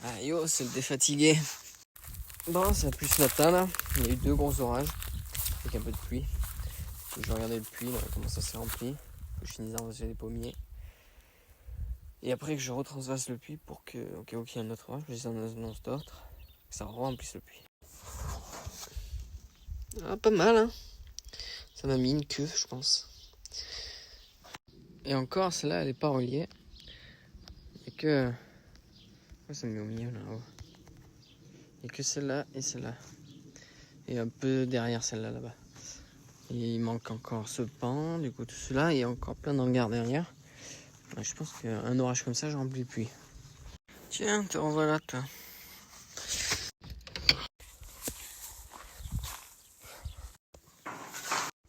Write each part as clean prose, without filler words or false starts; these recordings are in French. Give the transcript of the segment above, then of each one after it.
Ah yo, c'est le défatigué. Bon, ça a plu ce matin là. Il y a eu 2 gros orages avec un peu de pluie. Je regardais le puits, là, comment ça s'est rempli. Je finisse d'arroser les pommiers. Et après que je retransvase le puits pour que, au cas où il y ait un autre orage, je les annonce d'autres, que ça remplisse le puits. Ah, pas mal, hein. Ça m'a mis une queue, je pense. Et encore, celle-là, elle est pas reliée. Il n'y a que... Oh, ça me met au milieu, là-haut. Il n'y a que celle-là et celle-là. Et un peu derrière celle-là, là-bas. Et il manque encore ce pan, du coup tout cela, et il y a encore plein d'hangars derrière. Ouais, je pense qu'un orage comme ça, je remplis le puits. Tiens, te revoilà, toi.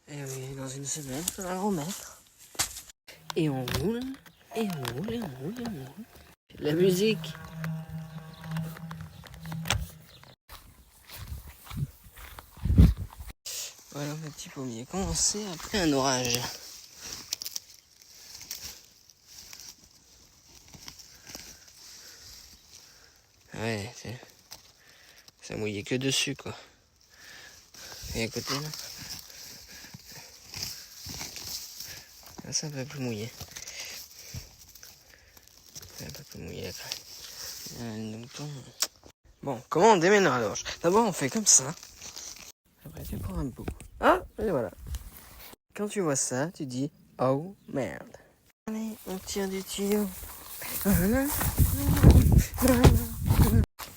Et oui, dans une semaine, ça va le remettre. Et on roule, et on roule, et on roule, et on roule. La musique. Voilà mes petits pommiers commencé après un orage. Ouais, ça mouillait que dessus, quoi. Et à côté, là, ça va plus mouiller. Ça va plus mouiller, quoi. Bon, comment on déménage? D'abord, on fait comme ça. Après, tu prends un bout. Ah, et voilà. Quand tu vois ça, tu dis « Oh, merde ». Allez, on tire du tuyau. Je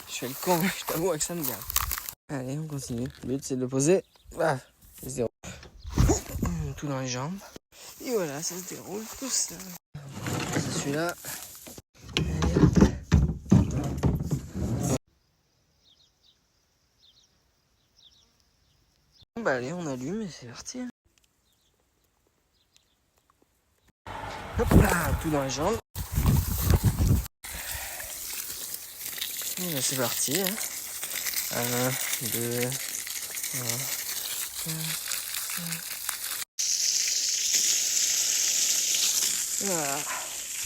fais le con, je t'avoue que ça me garde. Allez, on continue. Le but, c'est de le poser. Ah, c'est zéro. Tout dans les jambes. Et voilà, ça se déroule tout seul. C'est celui-là. Bon, bah allez, on allume et c'est parti. Hop là, tout dans les jambes. Et là, c'est parti. 1, 2, 3, 4, 5. Voilà,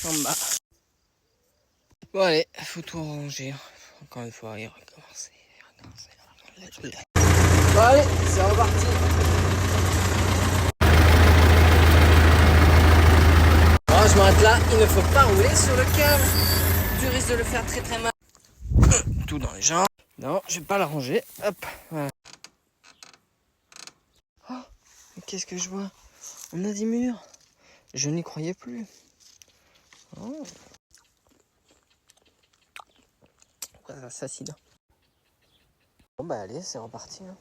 en bas. Bon allez, faut tout ranger. Encore une fois, et recommencer. Bon allez, c'est reparti. Bon, je m'arrête là, il ne faut pas rouler sur le câble. Tu risques de le faire très très mal. Tout dans les jambes. Non, je vais pas la ranger. Hop, voilà. Oh, mais qu'est-ce que je vois? On a des murs. Je n'y croyais plus. Oh. Ça s'acide. Bon bah allez, c'est reparti. Hein.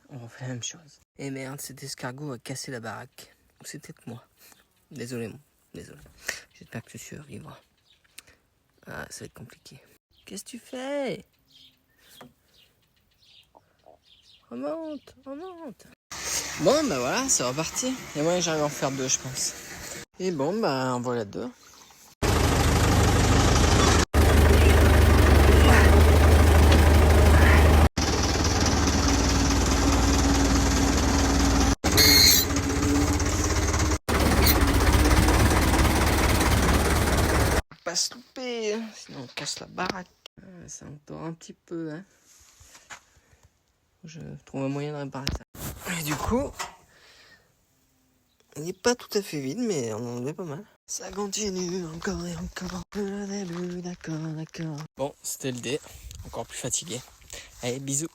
On refait la même chose. Et merde, cet escargot a cassé la baraque. Ou c'est peut-être moi. Désolé, moi. Désolé. J'espère que tu survivras. Ah, ça va être compliqué. Qu'est-ce que tu fais? Remonte, remonte. Bon, bah voilà, c'est reparti. Et moi, j'arrive à en faire 2, je pense. Et bon, bah, en voilà 2. Pas se louper, sinon on casse la baraque. Ça entend un petit peu, hein. Je trouve un moyen de réparer ça. Et du coup, il n'est pas tout à fait vide, mais on en est pas mal. Ça continue encore et encore. Le début, d'accord, d'accord. Bon, c'était le dé. Encore plus fatigué. Allez, bisous.